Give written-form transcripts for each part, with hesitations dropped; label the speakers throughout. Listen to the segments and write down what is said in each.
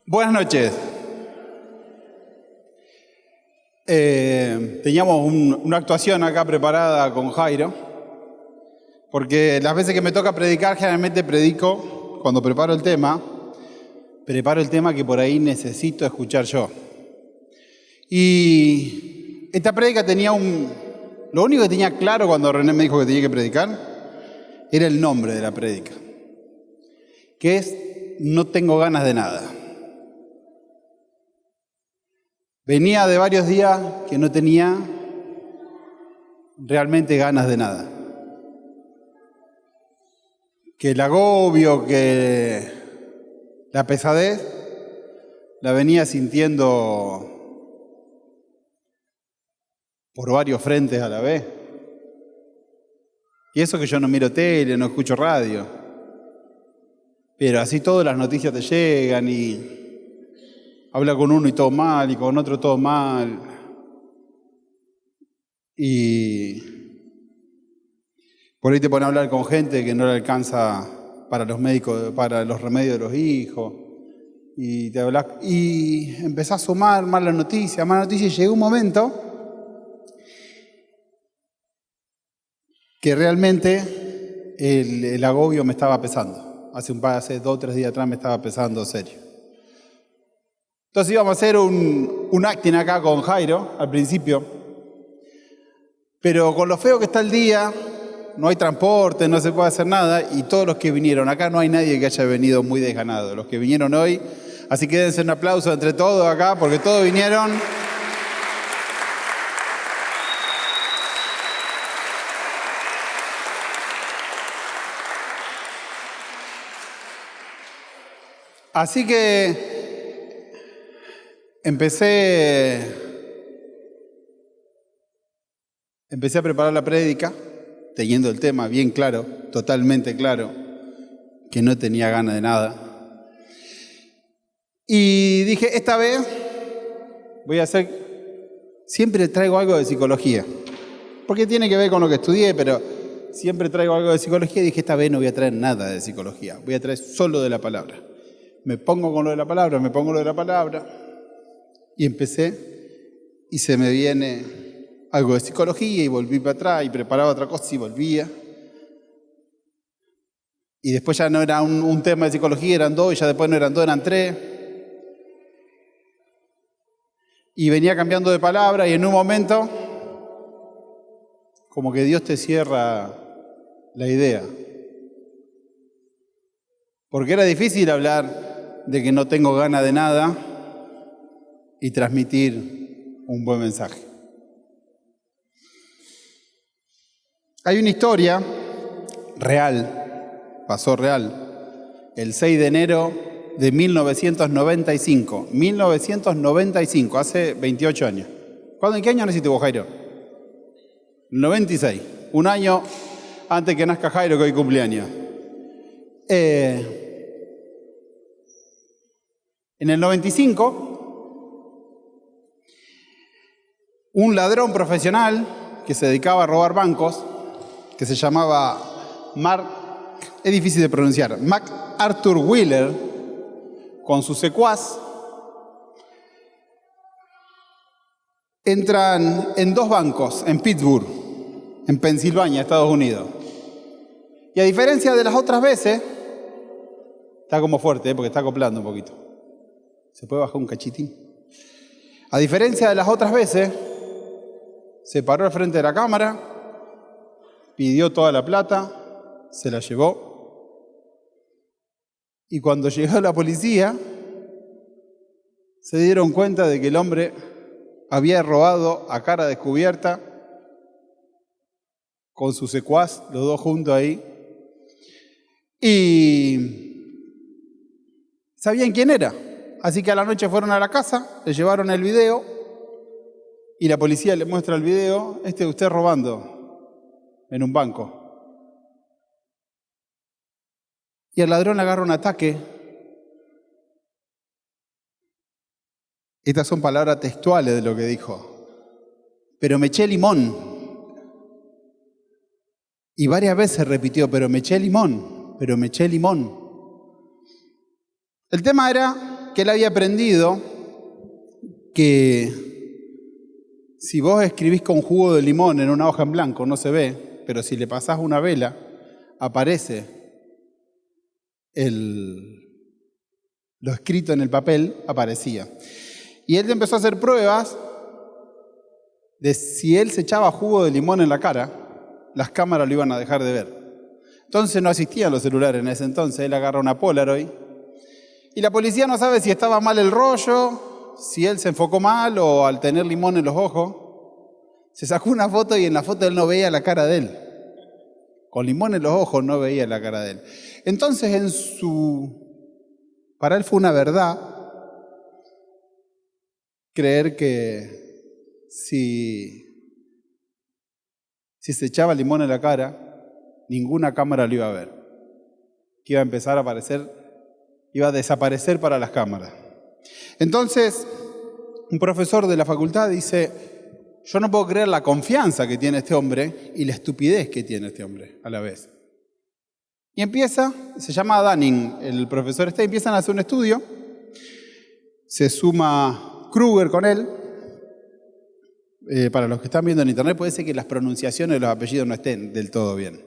Speaker 1: Buenas noches. Teníamos una actuación acá preparada con Jairo, porque las veces que me toca predicar, generalmente predico, cuando preparo el tema que por ahí necesito escuchar yo. Y esta prédica lo único que tenía claro cuando René me dijo que tenía que predicar, era el nombre de la prédica, que es No tengo ganas de nada. Venía de varios días que no tenía realmente ganas de nada. Que el agobio, que la pesadez, la venía sintiendo por varios frentes a la vez. Y eso que yo no miro tele, no escucho radio. Pero así todas las noticias te llegan y habla con uno y todo mal, y con otro todo mal. Y por ahí te ponen a hablar con gente que no le alcanza para los médicos, para los remedios de los hijos. Y empezás a sumar malas noticias, y llegó un momento que realmente el agobio me estaba pesando. Hace 2 o 3 días atrás me estaba pesando serio. Entonces íbamos a hacer un acting acá con Jairo al principio, pero con lo feo que está el día, no hay transporte, no se puede hacer nada, y todos los que vinieron, acá no hay nadie que haya venido muy desganado, los que vinieron hoy, así que dense un aplauso entre todos acá, porque todos vinieron. Así que empecé a preparar la prédica, teniendo el tema bien claro, totalmente claro, que no tenía ganas de nada. Y dije, esta vez siempre traigo algo de psicología, porque tiene que ver con lo que estudié, pero siempre traigo algo de psicología. Y dije, esta vez no voy a traer nada de psicología, voy a traer solo de la palabra. Me pongo con lo de la palabra, y empecé, y se me viene algo de psicología, y volví para atrás, y preparaba otra cosa, y volvía. Y después ya no era un tema de psicología, eran 2, y ya después no eran 2, eran 3. Y venía cambiando de palabra, y en un momento, como que Dios te cierra la idea. Porque era difícil hablar de que no tengo ganas de nada y transmitir un buen mensaje. Hay una historia real, pasó real, el 6 de enero de 1995. 1995, hace 28 años. ¿En qué año naciste vos, Jairo? 96, un año antes que nazca Jairo, que hoy cumpleaños. En el 95, un ladrón profesional que se dedicaba a robar bancos, que se llamaba es difícil de pronunciar, MacArthur Wheeler, con su secuaz, entran en 2 bancos en Pittsburgh, en Pensilvania, Estados Unidos. Y a diferencia de las otras veces, está como fuerte, porque está acoplando un poquito. ¿Se puede bajar un cachitín? A diferencia de las otras veces, se paró al frente de la cámara, pidió toda la plata, se la llevó. Y cuando llegó la policía, se dieron cuenta de que el hombre había robado a cara descubierta, con su secuaz, los 2 juntos ahí. Y sabían quién era. Así que a la noche fueron a la casa, le llevaron el video y la policía le muestra el video, usted robando en un banco. Y el ladrón agarra un ataque. Estas son palabras textuales de lo que dijo. Pero me eché limón. Y varias veces repitió, pero me eché limón. El tema era que él había aprendido que si vos escribís con jugo de limón en una hoja en blanco no se ve, pero si le pasás una vela, aparece lo escrito en el papel, aparecía. Y él empezó a hacer pruebas de si él se echaba jugo de limón en la cara, las cámaras lo iban a dejar de ver. Entonces no existían los celulares en ese entonces, él agarra una Polaroid y la policía no sabe si estaba mal el rollo, si él se enfocó mal o al tener limón en los ojos. Se sacó una foto y en la foto él no veía la cara de él. Con limón en los ojos no veía la cara de él. Entonces para él fue una verdad creer que si se echaba limón en la cara, ninguna cámara lo iba a ver. Que iba a empezar a aparecer, iba a desaparecer para las cámaras. Entonces, un profesor de la facultad dice, yo no puedo creer la confianza que tiene este hombre y la estupidez que tiene este hombre a la vez. Y se llama Dunning, el profesor empiezan a hacer un estudio, se suma Kruger con él. Para los que están viendo en internet puede ser que las pronunciaciones de los apellidos no estén del todo bien,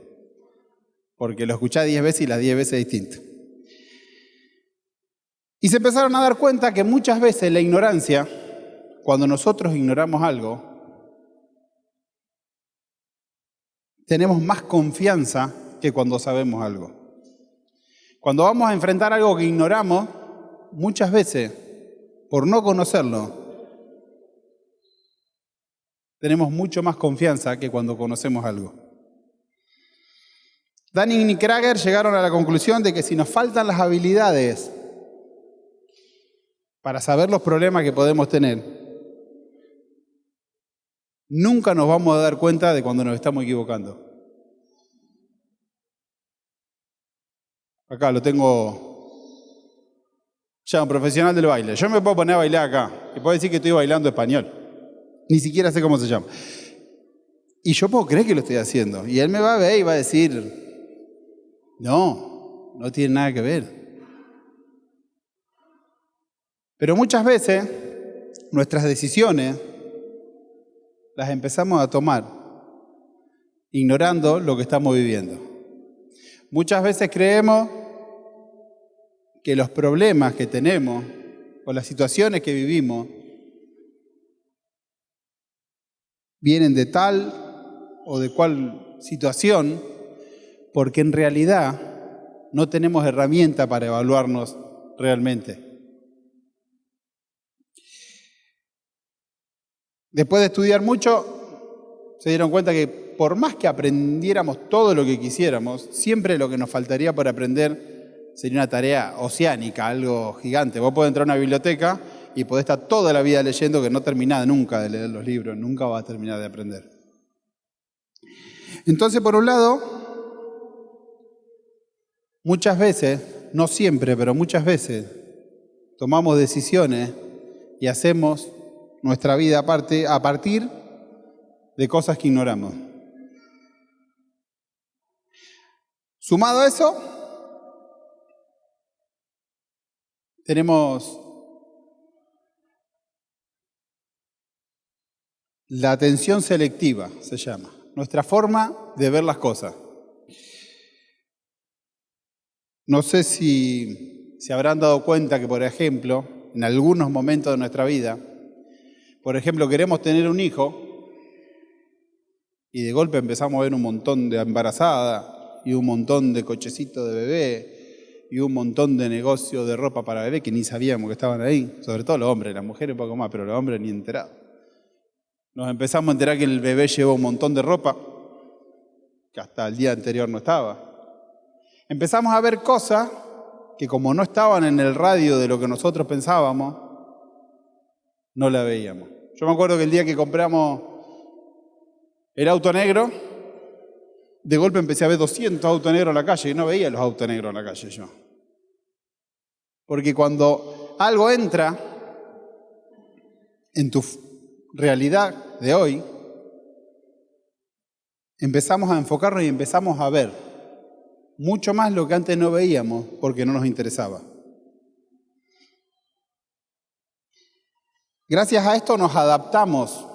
Speaker 1: porque lo escuché 10 veces y las 10 veces es distinto. Y se empezaron a dar cuenta que muchas veces la ignorancia, cuando nosotros ignoramos algo, tenemos más confianza que cuando sabemos algo. Cuando vamos a enfrentar algo que ignoramos, muchas veces, por no conocerlo, tenemos mucho más confianza que cuando conocemos algo. Dunning y Kruger llegaron a la conclusión de que si nos faltan las habilidades para saber los problemas que podemos tener, nunca nos vamos a dar cuenta de cuando nos estamos equivocando. Acá lo tengo ya, un profesional del baile. Yo me puedo poner a bailar acá y puedo decir que estoy bailando español. Ni siquiera sé cómo se llama. Y yo puedo creer que lo estoy haciendo. Y él me va a ver y va a decir, no tiene nada que ver. Pero muchas veces nuestras decisiones las empezamos a tomar ignorando lo que estamos viviendo. Muchas veces creemos que los problemas que tenemos o las situaciones que vivimos vienen de tal o de cual situación, porque en realidad no tenemos herramienta para evaluarnos realmente. Después de estudiar mucho, se dieron cuenta que por más que aprendiéramos todo lo que quisiéramos, siempre lo que nos faltaría por aprender sería una tarea oceánica, algo gigante. Vos podés entrar a una biblioteca y podés estar toda la vida leyendo que no terminás nunca de leer los libros, nunca vas a terminar de aprender. Entonces, por un lado, muchas veces, no siempre, pero muchas veces, tomamos decisiones y hacemos nuestra vida a partir de cosas que ignoramos. Sumado a eso, tenemos la atención selectiva, se llama, nuestra forma de ver las cosas. No sé si se habrán dado cuenta que, por ejemplo, en algunos momentos de nuestra vida, por ejemplo, queremos tener un hijo y de golpe empezamos a ver un montón de embarazada y un montón de cochecitos de bebé y un montón de negocios de ropa para bebé que ni sabíamos que estaban ahí, sobre todo los hombres, las mujeres un poco más, pero los hombres ni enterados. Nos empezamos a enterar que el bebé llevó un montón de ropa que hasta el día anterior no estaba. Empezamos a ver cosas que como no estaban en el radio de lo que nosotros pensábamos, no la veíamos. Yo me acuerdo que el día que compramos el auto negro, de golpe empecé a ver 200 autos negros en la calle y no veía los autos negros en la calle yo. Porque cuando algo entra en tu realidad de hoy, empezamos a enfocarnos y empezamos a ver mucho más lo que antes no veíamos porque no nos interesaba. Gracias a esto nos adaptamos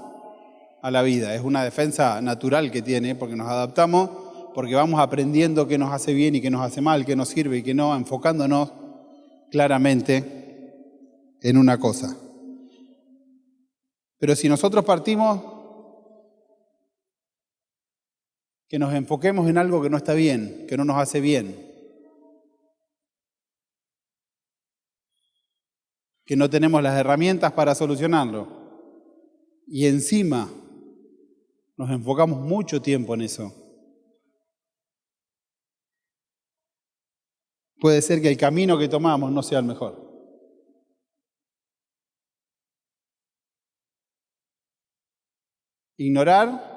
Speaker 1: a la vida. Es una defensa natural que tiene, porque nos adaptamos, porque vamos aprendiendo qué nos hace bien y qué nos hace mal, qué nos sirve y qué no, enfocándonos claramente en una cosa. Pero si nosotros partimos que nos enfoquemos en algo que no está bien, que no nos hace bien, que no tenemos las herramientas para solucionarlo, y encima nos enfocamos mucho tiempo en eso, puede ser que el camino que tomamos no sea el mejor. Ignorar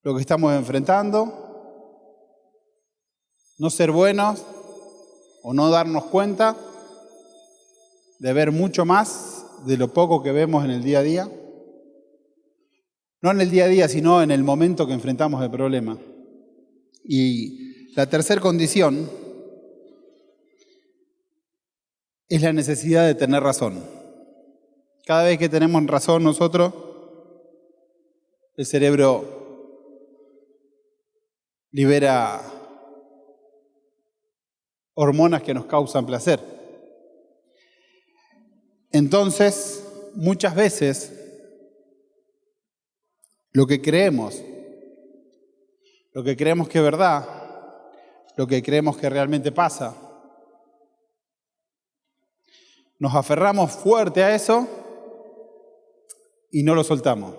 Speaker 1: lo que estamos enfrentando, no ser buenos o no darnos cuenta de ver mucho más de lo poco que vemos en el día a día. No en el día a día, sino en el momento que enfrentamos el problema. Y la tercera condición es la necesidad de tener razón. Cada vez que tenemos razón nosotros, el cerebro libera hormonas que nos causan placer. Entonces, muchas veces, lo que creemos que es verdad, lo que creemos que realmente pasa, nos aferramos fuerte a eso y no lo soltamos.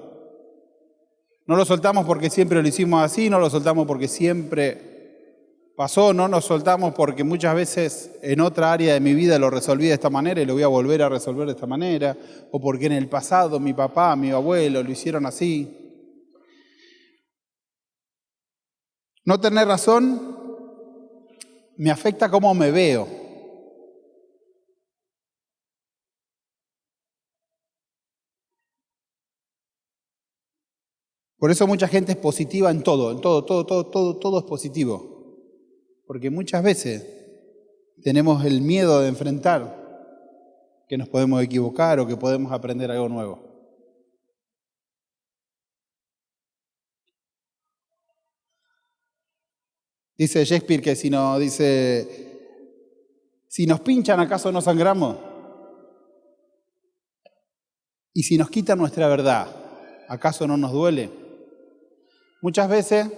Speaker 1: No lo soltamos porque siempre lo hicimos así, no lo soltamos porque siempre pasó, no nos soltamos porque muchas veces en otra área de mi vida lo resolví de esta manera y lo voy a volver a resolver de esta manera, o porque en el pasado mi papá, mi abuelo lo hicieron así. No tener razón me afecta cómo me veo. Por eso mucha gente es positiva en todo, todo es positivo. Porque muchas veces tenemos el miedo de enfrentar que nos podemos equivocar o que podemos aprender algo nuevo. Dice Shakespeare que si nos pinchan, ¿acaso no sangramos? Y si nos quitan nuestra verdad, ¿acaso no nos duele? Muchas veces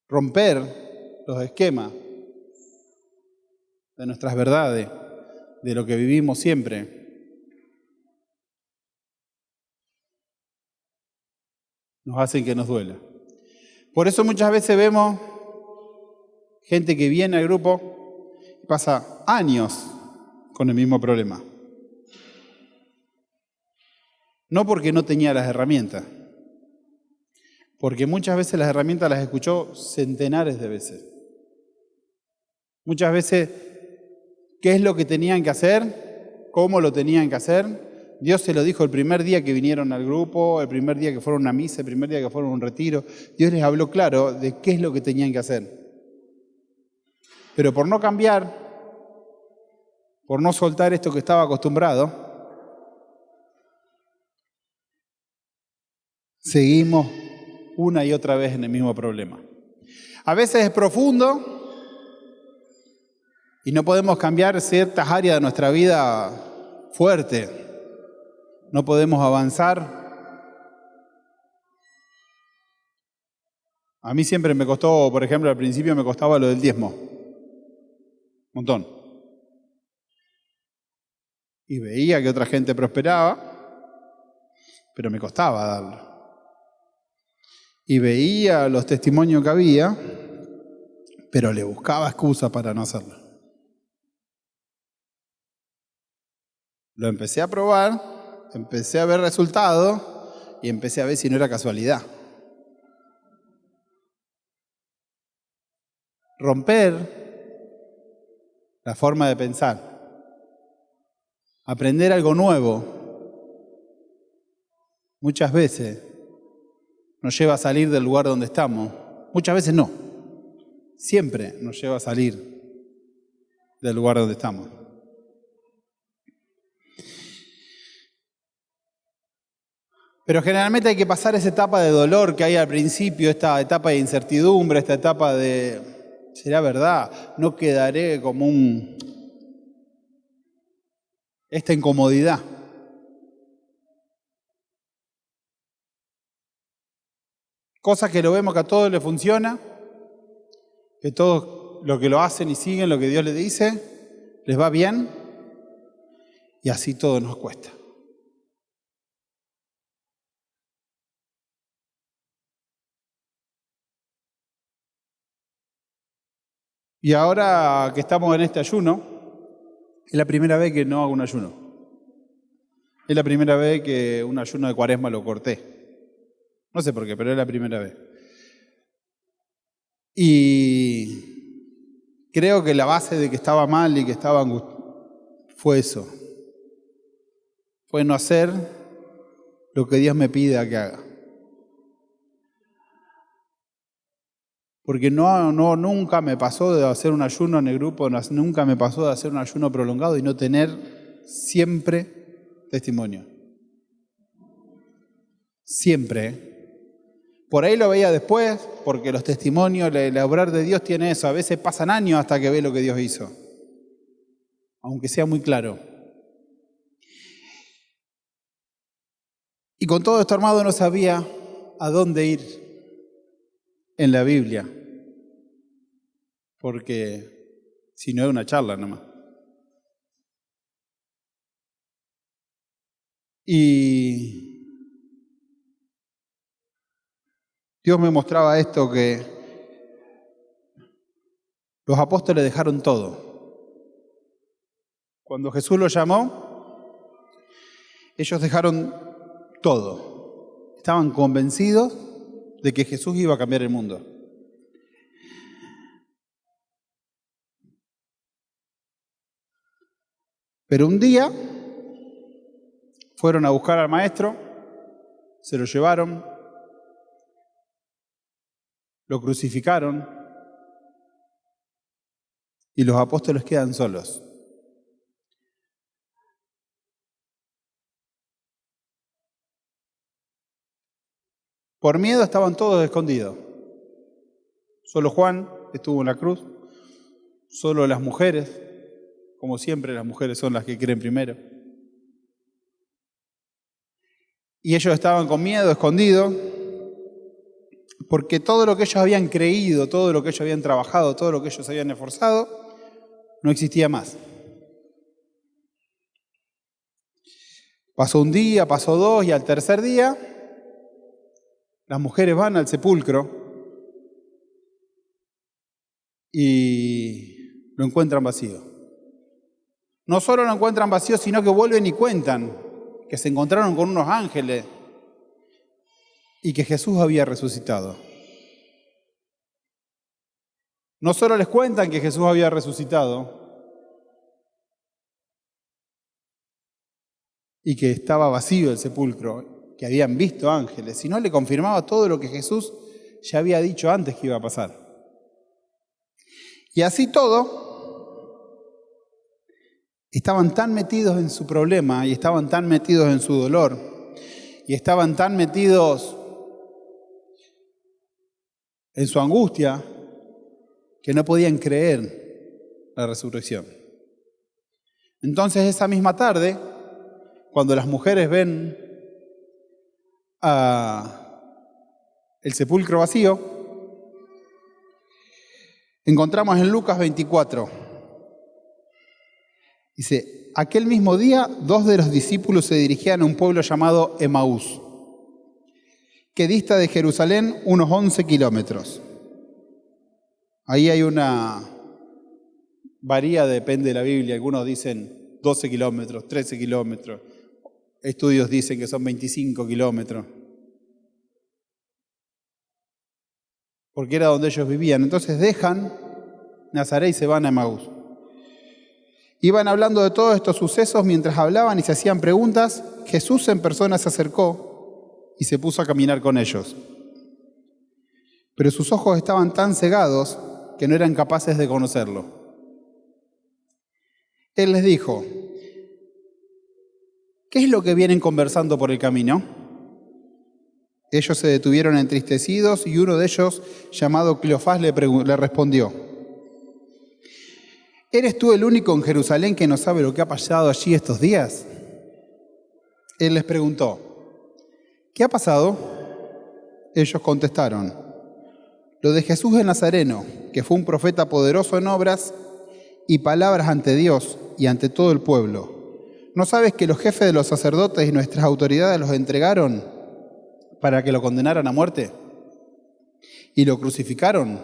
Speaker 1: romper los esquemas de nuestras verdades, de lo que vivimos siempre, nos hacen que nos duela. Por eso muchas veces vemos gente que viene al grupo y pasa años con el mismo problema. No porque no tenía las herramientas, porque muchas veces las herramientas las escuchó centenares de veces. Muchas veces, ¿qué es lo que tenían que hacer? ¿Cómo lo tenían que hacer? Dios se lo dijo el primer día que vinieron al grupo, el primer día que fueron a una misa, el primer día que fueron a un retiro. Dios les habló claro de qué es lo que tenían que hacer. Pero por no cambiar, por no soltar esto que estaba acostumbrado, seguimos una y otra vez en el mismo problema. A veces es profundo y no podemos cambiar ciertas áreas de nuestra vida fuerte. No podemos avanzar. A mí siempre me costó, por ejemplo, al principio me costaba lo del diezmo. Un montón. Y veía que otra gente prosperaba, pero me costaba darlo. Y veía los testimonios que había, pero le buscaba excusa para no hacerlo. Lo empecé a probar, empecé a ver resultados y empecé a ver si no era casualidad. Romper la forma de pensar, aprender algo nuevo, muchas veces nos lleva a salir del lugar donde estamos. Muchas veces no, siempre nos lleva a salir del lugar donde estamos. Pero generalmente hay que pasar esa etapa de dolor que hay al principio, esta etapa de incertidumbre, esta etapa de, ¿será verdad? No quedaré como esta incomodidad. Cosas que lo vemos que a todos les funciona, que todos lo que lo hacen y siguen lo que Dios les dice, les va bien, y así todo nos cuesta. Y ahora que estamos en este ayuno, es la primera vez que no hago un ayuno. Es la primera vez que un ayuno de Cuaresma lo corté. No sé por qué, pero es la primera vez. Y creo que la base de que estaba mal y que estaba fue eso. Fue no hacer lo que Dios me pide que haga. Porque nunca me pasó de hacer un ayuno en el grupo, nunca me pasó de hacer un ayuno prolongado y no tener siempre testimonio. Siempre. Por ahí lo veía después, porque los testimonios, el obrar de Dios tiene eso. A veces pasan años hasta que ve lo que Dios hizo. Aunque sea muy claro. Y con todo esto armado no sabía a dónde ir en la Biblia. Porque si no es una charla nomás. Y Dios me mostraba esto, que los apóstoles dejaron todo. Cuando Jesús los llamó, ellos dejaron todo. Estaban convencidos de que Jesús iba a cambiar el mundo. Pero un día fueron a buscar al maestro, se lo llevaron, lo crucificaron y los apóstoles quedan solos. Por miedo estaban todos escondidos. Solo Juan estuvo en la cruz, solo las mujeres, como siempre las mujeres son las que creen primero. Y ellos estaban con miedo, escondidos, porque todo lo que ellos habían creído, todo lo que ellos habían trabajado, todo lo que ellos habían esforzado, no existía más. Pasó un día, pasó dos, y al tercer día, las mujeres van al sepulcro y lo encuentran vacío. No solo lo encuentran vacío, sino que vuelven y cuentan que se encontraron con unos ángeles y que Jesús había resucitado. No solo les cuentan que Jesús había resucitado y que estaba vacío el sepulcro, que habían visto ángeles, sino le confirmaba todo lo que Jesús ya había dicho antes que iba a pasar. Y así todo, estaban tan metidos en su problema y estaban tan metidos en su dolor y estaban tan metidos en su angustia que no podían creer la resurrección. Entonces esa misma tarde, cuando las mujeres ven el sepulcro vacío, encontramos en Lucas 24. Dice, aquel mismo día, 2 de los discípulos se dirigían a un pueblo llamado Emaús, que dista de Jerusalén unos 11 kilómetros. Ahí hay varía, depende de la Biblia. Algunos dicen 12 kilómetros, 13 kilómetros. Estudios dicen que son 25 kilómetros. Porque era donde ellos vivían. Entonces dejan Nazaret y se van a Emaús. Iban hablando de todos estos sucesos mientras hablaban y se hacían preguntas. Jesús en persona se acercó y se puso a caminar con ellos. Pero sus ojos estaban tan cegados que no eran capaces de conocerlo. Él les dijo, ¿qué es lo que vienen conversando por el camino? Ellos se detuvieron entristecidos y uno de ellos, llamado Cleofás, le respondió: ¿Eres tú el único en Jerusalén que no sabe lo que ha pasado allí estos días? Él les preguntó: ¿qué ha pasado? Ellos contestaron: lo de Jesús el Nazareno, que fue un profeta poderoso en obras y palabras ante Dios y ante todo el pueblo. ¿No sabes que los jefes de los sacerdotes y nuestras autoridades los entregaron para que lo condenaran a muerte? Y lo crucificaron.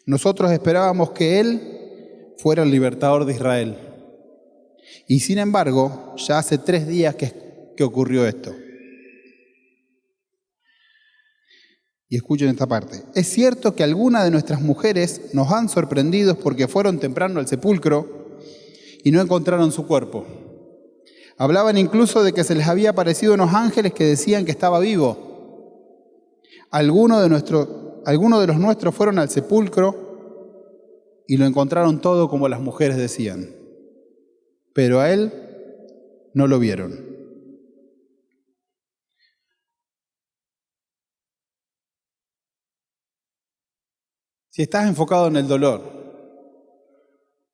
Speaker 1: Nosotros esperábamos que Él fuera el libertador de Israel. Y sin embargo, ya hace 3 días que ocurrió esto. Y escuchen esta parte. Es cierto que algunas de nuestras mujeres nos han sorprendido porque fueron temprano al sepulcro y no encontraron su cuerpo. Hablaban incluso de que se les había aparecido unos ángeles que decían que estaba vivo. Algunos de los nuestros fueron al sepulcro y lo encontraron todo como las mujeres decían. Pero a él no lo vieron. Si estás enfocado en el dolor,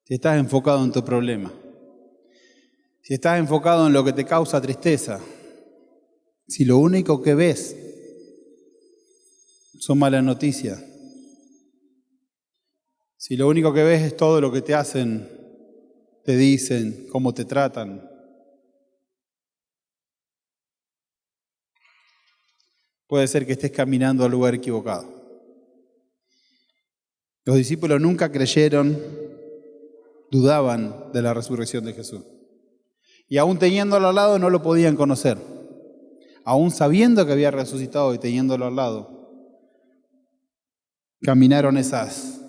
Speaker 1: si estás enfocado en tu problema, si estás enfocado en lo que te causa tristeza, si lo único que ves son malas noticias, si lo único que ves es todo lo que te hacen, te dicen, cómo te tratan, puede ser que estés caminando al lugar equivocado. Los discípulos nunca creyeron, dudaban de la resurrección de Jesús. Y aún teniéndolo al lado no lo podían conocer. Aún sabiendo que había resucitado y teniéndolo al lado, caminaron esas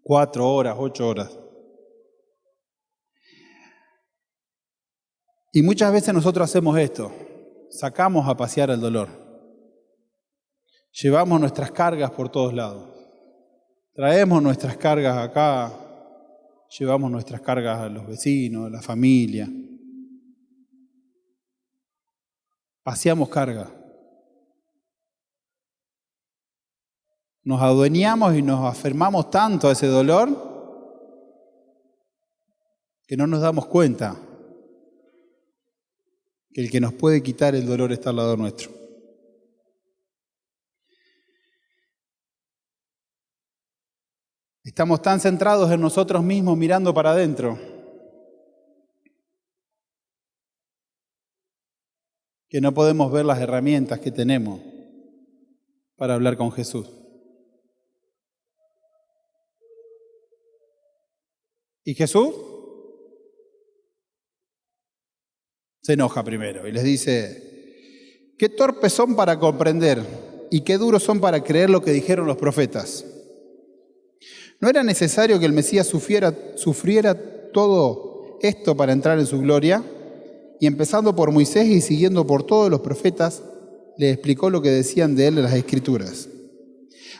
Speaker 1: 4 horas, 8 horas. Y muchas veces nosotros hacemos esto, sacamos a pasear el dolor. Llevamos nuestras cargas por todos lados. Traemos nuestras cargas acá, llevamos nuestras cargas a los vecinos, a la familia. Paseamos carga. Nos adueñamos y nos afermamos tanto a ese dolor que no nos damos cuenta que el que nos puede quitar el dolor está al lado nuestro. Estamos tan centrados en nosotros mismos mirando para adentro que no podemos ver las herramientas que tenemos para hablar con Jesús. Y Jesús se enoja primero y les dice: qué torpes son para comprender y qué duros son para creer lo que dijeron los profetas. ¿No era necesario que el Mesías sufriera todo esto para entrar en su gloria? Y empezando por Moisés y siguiendo por todos los profetas, le explicó lo que decían de él en las Escrituras.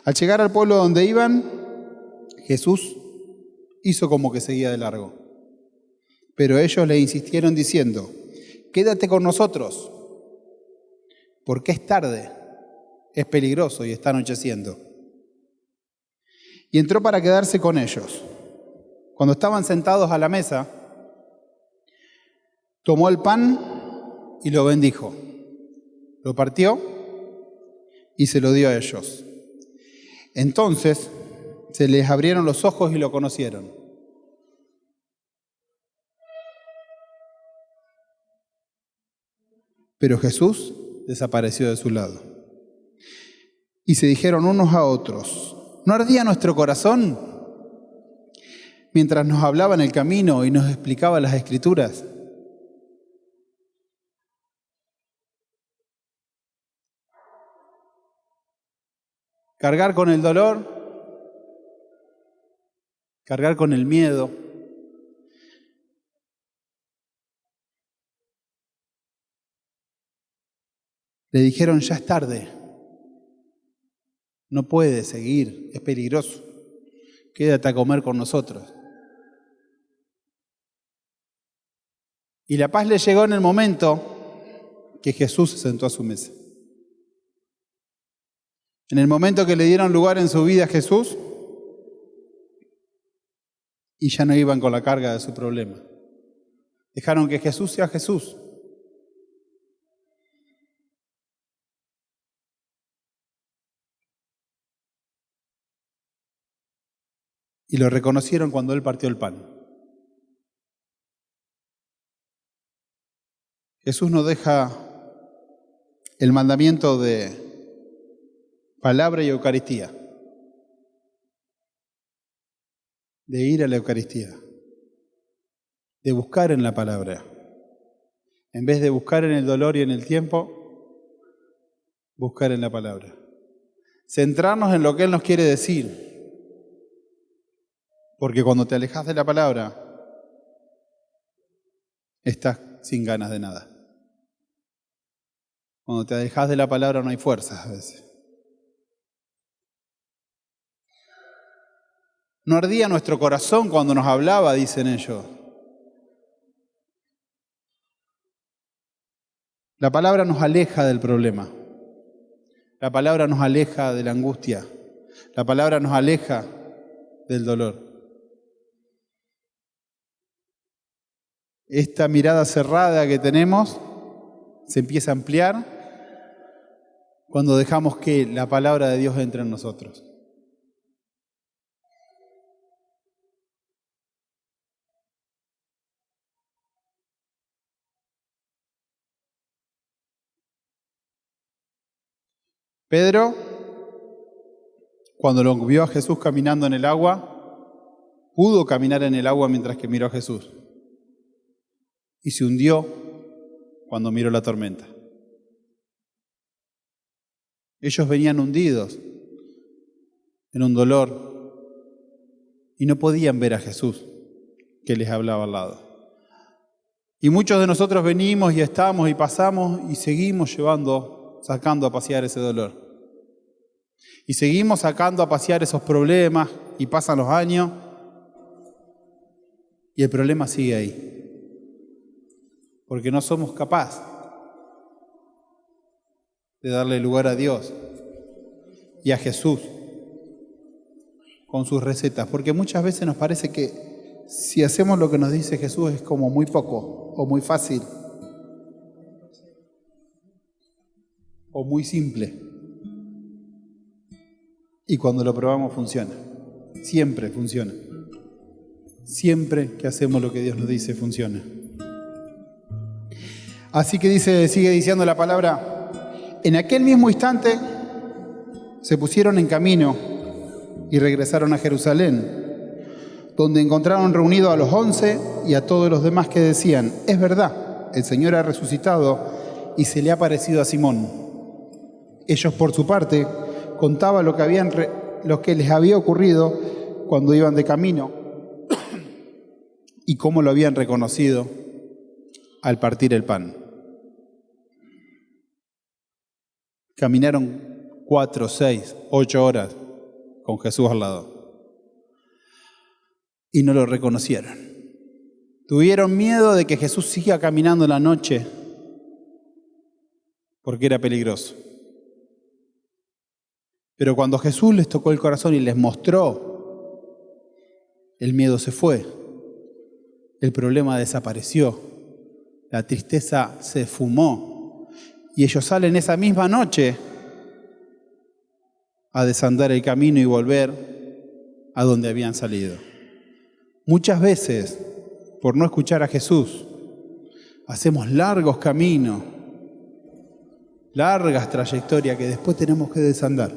Speaker 1: Al llegar al pueblo donde iban, Jesús hizo como que seguía de largo. Pero ellos le insistieron diciendo: quédate con nosotros, porque es tarde, es peligroso y está anocheciendo. Y entró para quedarse con ellos. Cuando estaban sentados a la mesa, tomó el pan y lo bendijo. Lo partió y se lo dio a ellos. Entonces se les abrieron los ojos y lo conocieron. Pero Jesús desapareció de su lado. Y se dijeron unos a otros: ¿no ardía nuestro corazón mientras nos hablaba en el camino y nos explicaba las Escrituras? Cargar con el dolor, cargar con el miedo, le dijeron: ya es tarde, no puedes seguir, es peligroso, quédate a comer con nosotros. Y la paz le llegó en el momento que Jesús se sentó a su mesa. En el momento que le dieron lugar en su vida a Jesús, y ya no iban con la carga de su problema. Dejaron que Jesús sea Jesús. Y lo reconocieron cuando Él partió el pan. Jesús nos deja el mandamiento de palabra y Eucaristía. De ir a la Eucaristía. De buscar en la palabra. En vez de buscar en el dolor y en el tiempo, buscar en la palabra. Centrarnos en lo que Él nos quiere decir. Porque cuando te alejas de la palabra, estás sin ganas de nada. Cuando te alejas de la palabra no hay fuerzas a veces. No ardía nuestro corazón cuando nos hablaba, dicen ellos. La palabra nos aleja del problema. La palabra nos aleja de la angustia. La palabra nos aleja del dolor. Esta mirada cerrada que tenemos se empieza a ampliar cuando dejamos que la palabra de Dios entre en nosotros. Pedro, cuando lo vio a Jesús caminando en el agua, pudo caminar en el agua mientras que miró a Jesús. Y se hundió cuando miró la tormenta. Ellos venían hundidos en un dolor y no podían ver a Jesús que les hablaba al lado. Y muchos de nosotros venimos y estamos y pasamos y seguimos sacando a pasear ese dolor. Y seguimos sacando a pasear esos problemas y pasan los años y el problema sigue ahí. Porque no somos capaces de darle lugar a Dios y a Jesús con sus recetas. Porque muchas veces nos parece que si hacemos lo que nos dice Jesús es como muy poco o muy fácil o muy simple. Y cuando lo probamos funciona. Siempre funciona. Siempre que hacemos lo que Dios nos dice funciona. Así que sigue diciendo la palabra, en aquel mismo instante se pusieron en camino y regresaron a Jerusalén, donde encontraron reunidos a los 11 y a todos los demás que decían, es verdad, el Señor ha resucitado y se le ha aparecido a Simón. Ellos por su parte contaban lo que les había ocurrido cuando iban de camino y cómo lo habían reconocido al partir el pan. Caminaron 4, 6, 8 horas con Jesús al lado y no lo reconocieron. Tuvieron miedo de que Jesús siga caminando en la noche porque era peligroso. Pero cuando Jesús les tocó el corazón y les mostró, el miedo se fue, el problema desapareció. La tristeza se esfumó y ellos salen esa misma noche a desandar el camino y volver a donde habían salido. Muchas veces, por no escuchar a Jesús, hacemos largos caminos, largas trayectorias que después tenemos que desandar.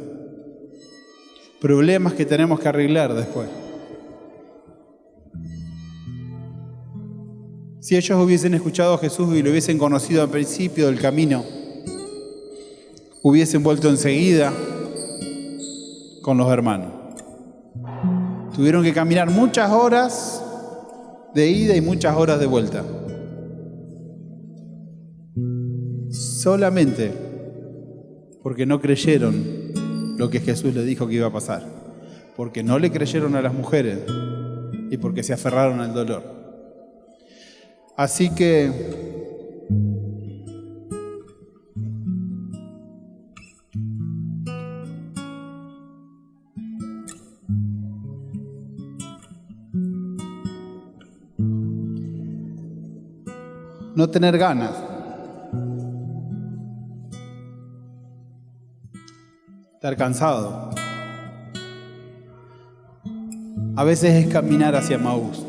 Speaker 1: Problemas que tenemos que arreglar después. Si ellos hubiesen escuchado a Jesús y lo hubiesen conocido al principio del camino, hubiesen vuelto enseguida con los hermanos. Tuvieron que caminar muchas horas de ida y muchas horas de vuelta. Solamente porque no creyeron lo que Jesús les dijo que iba a pasar. Porque no le creyeron a las mujeres y porque se aferraron al dolor. Así que no tener ganas, estar cansado. A veces es caminar hacia Emaús.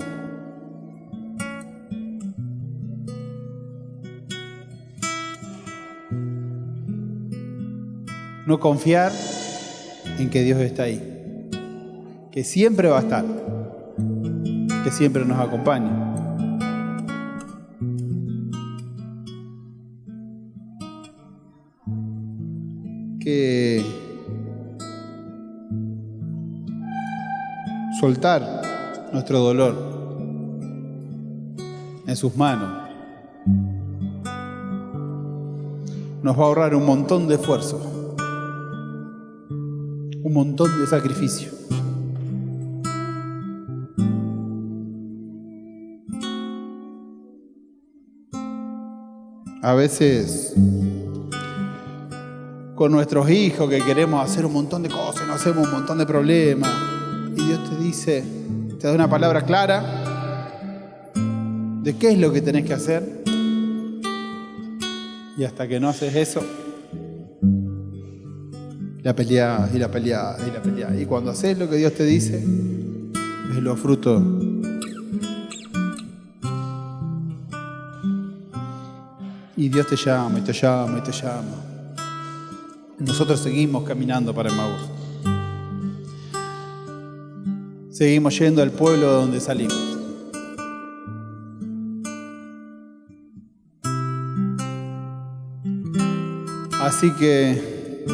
Speaker 1: No confiar en que Dios está ahí, que siempre va a estar, que siempre nos acompaña. Que soltar nuestro dolor en sus manos nos va a ahorrar un montón de esfuerzo, un montón de sacrificio. A veces con nuestros hijos que queremos hacer un montón de cosas, nos hacemos un montón de problemas, y Dios te dice, te da una palabra clara de qué es lo que tenés que hacer, y hasta que no haces eso, la pelea y la pelea y la pelea. Y cuando haces lo que Dios te dice, ves los frutos. Y Dios te llama y te llama y te llama. Nosotros seguimos caminando para Emaús. Seguimos yendo al pueblo de donde salimos. Así que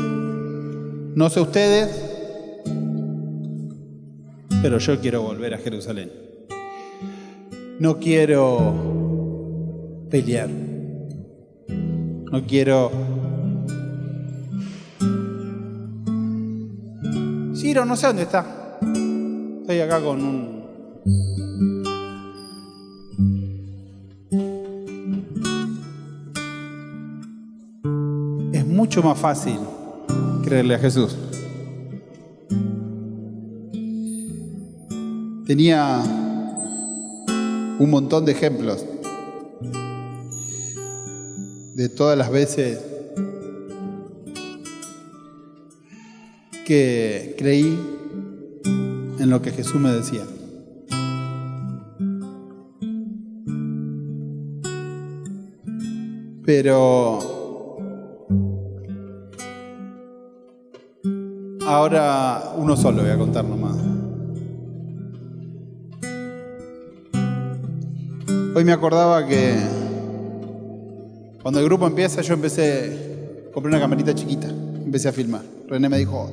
Speaker 1: no sé ustedes, pero yo quiero volver a Jerusalén. No quiero pelear. No quiero... Ciro, no sé dónde está. Estoy acá con un... Es mucho más fácil creerle a Jesús. Tenía un montón de ejemplos de todas las veces que creí en lo que Jesús me decía. Pero ahora uno solo voy a contar nomás. Hoy me acordaba que cuando el grupo empieza, compré una camarita chiquita, empecé a filmar. René me dijo,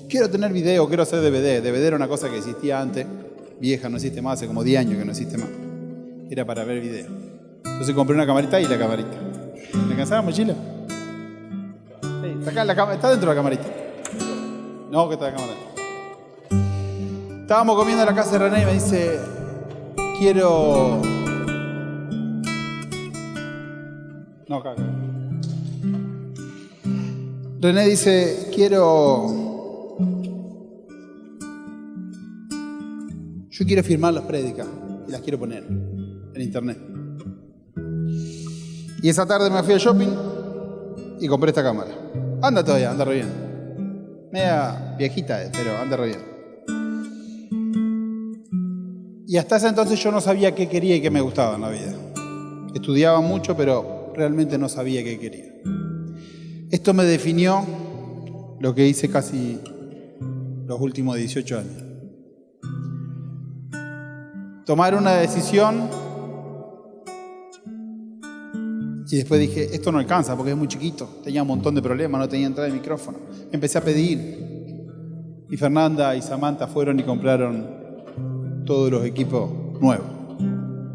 Speaker 1: quiero tener video, quiero hacer DVD. DVD era una cosa que existía antes, vieja, no existe más, hace como 10 años que no existe más. Era para ver video. Entonces compré una camarita y la camarita. ¿Me alcanzaba la mochila? Sí, está dentro de la camarita. No, que está la camarita. Estábamos comiendo en la casa de René y me dice, quiero... No, acá. René dice, yo quiero filmar las prédicas y las quiero poner en internet. Y esa tarde me fui al shopping y compré esta cámara. Anda todavía, anda re bien. Media viejita, pero anda re bien. Y hasta ese entonces yo no sabía qué quería y qué me gustaba en la vida. Estudiaba mucho, pero realmente no sabía qué quería. Esto me definió lo que hice casi los últimos 18 años. Tomar una decisión y después dije, esto no alcanza porque es muy chiquito. Tenía un montón de problemas, no tenía entrada de micrófono. Empecé a pedir. Y Fernanda y Samantha fueron y compraron todos los equipos nuevos.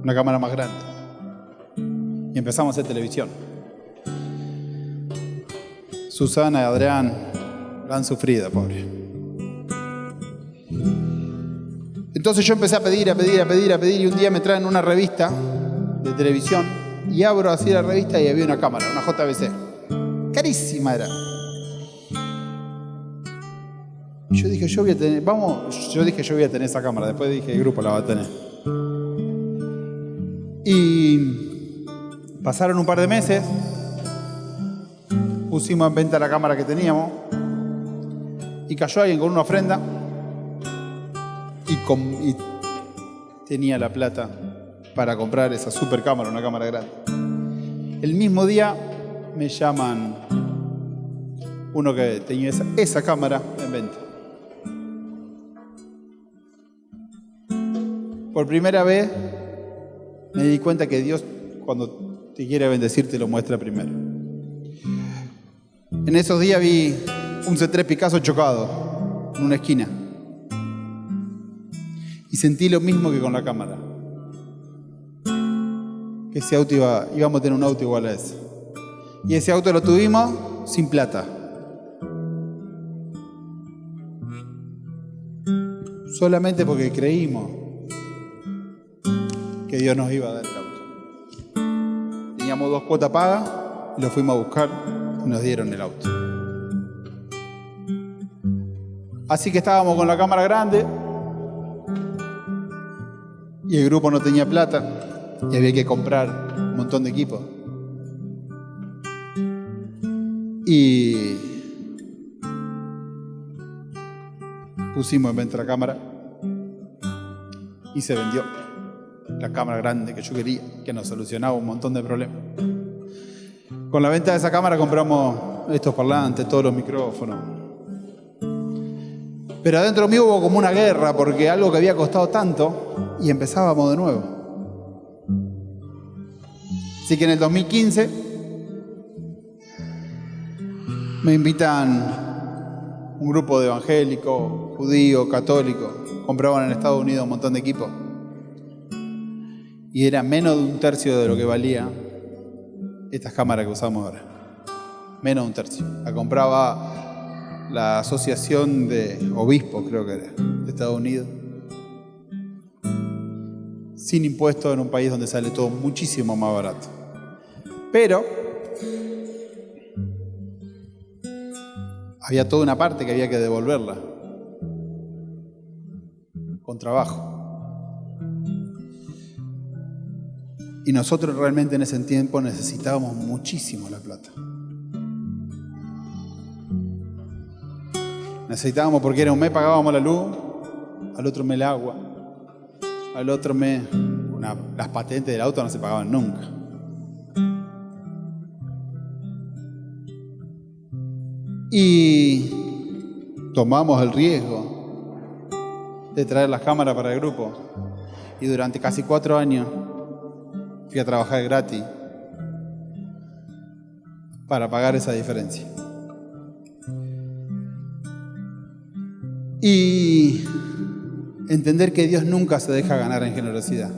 Speaker 1: Una cámara más grande. Y empezamos a hacer televisión. Susana y Adrián la han sufrido, pobre. Entonces yo empecé a pedir, y un día me traen una revista de televisión y abro así la revista y había una cámara, una JVC. Carísima era. Yo dije, yo voy a tener esa cámara, después dije, el grupo la va a tener. Y Pasaron un par de meses, pusimos en venta la cámara que teníamos y cayó alguien con una ofrenda y tenía la plata para comprar esa super cámara, una cámara grande. El mismo día me llaman uno que tenía esa cámara en venta. Por primera vez me di cuenta que Dios, cuando te quiere bendecir, te lo muestra primero. En esos días vi un C3 Picasso chocado en una esquina y sentí lo mismo que con la cámara, que ese auto íbamos a tener un auto igual a ese, y ese auto lo tuvimos sin plata, solamente porque creímos que Dios nos iba a dar el auto. Teníamos 2 cuotas pagas y lo fuimos a buscar y nos dieron el auto. Así que estábamos con la cámara grande y el grupo no tenía plata y había que comprar un montón de equipo. Y pusimos en venta la cámara y se vendió. La cámara grande que yo quería, que nos solucionaba un montón de problemas. Con la venta de esa cámara compramos estos parlantes, todos los micrófonos. Pero adentro mío hubo como una guerra, porque algo que había costado tanto, y empezábamos de nuevo. Así que en el 2015 me invitan un grupo de evangélicos, judíos, católicos, compraban en Estados Unidos un montón de equipos. Y era menos de 1/3 de lo que valía estas cámaras que usamos ahora. Menos de 1/3. La compraba la Asociación de Obispos, creo que era, de Estados Unidos. Sin impuestos, en un país donde sale todo muchísimo más barato. Pero había toda una parte que había que devolverla con trabajo. Y nosotros realmente en ese tiempo necesitábamos muchísimo la plata. Necesitábamos, porque era un mes pagábamos la luz, al otro mes el agua, al otro mes las patentes del auto no se pagaban nunca. Y tomamos el riesgo de traer las cámaras para el grupo. Y durante casi 4 años fui a trabajar gratis para pagar esa diferencia. Y entender que Dios nunca se deja ganar en generosidad.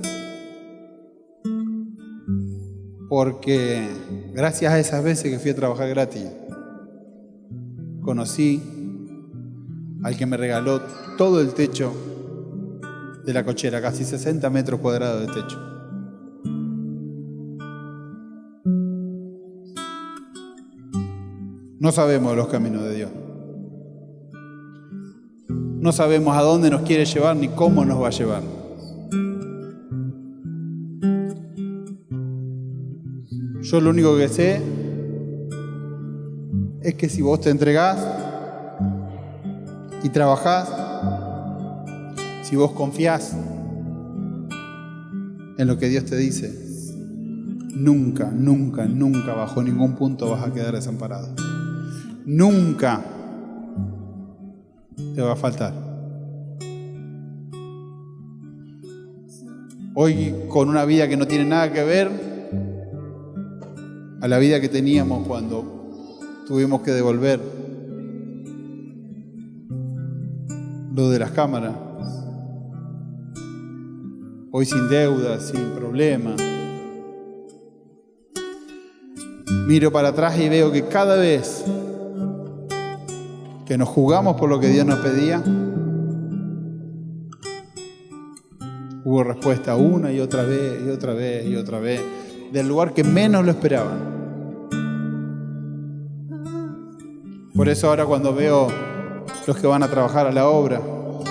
Speaker 1: Porque gracias a esas veces que fui a trabajar gratis, conocí al que me regaló todo el techo de la cochera, casi 60 metros cuadrados de techo. No sabemos los caminos de Dios. No sabemos a dónde nos quiere llevar ni cómo nos va a llevar. Yo lo único que sé es que si vos te entregás y trabajás, si vos confiás en lo que Dios te dice, nunca, nunca, nunca bajo ningún punto vas a quedar desamparado. Nunca te va a faltar. Hoy, con una vida que no tiene nada que ver a la vida que teníamos cuando tuvimos que devolver lo de las cámaras, hoy sin deuda, sin problema, miro para atrás y veo que cada vez que nos jugamos por lo que Dios nos pedía, hubo respuesta una y otra vez, y otra vez, y otra vez, del lugar que menos lo esperaban. Por eso ahora cuando veo los que van a trabajar a la obra,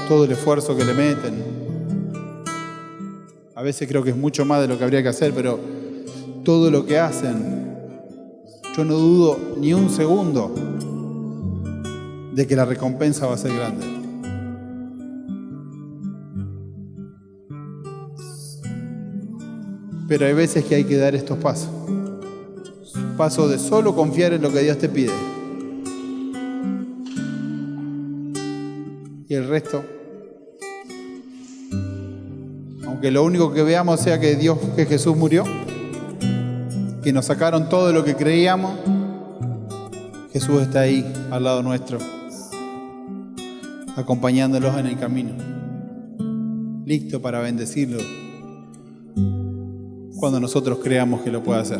Speaker 1: todo el esfuerzo que le meten, a veces creo que es mucho más de lo que habría que hacer, pero todo lo que hacen, yo no dudo ni un segundo de que la recompensa va a ser grande. Pero hay veces que hay que dar estos pasos. Pasos de solo confiar en lo que Dios te pide. Y el resto, aunque lo único que veamos sea que Jesús murió, que nos sacaron todo lo que creíamos, Jesús está ahí al lado nuestro, acompañándolos en el camino, listo para bendecirlos cuando nosotros creamos que lo puede hacer.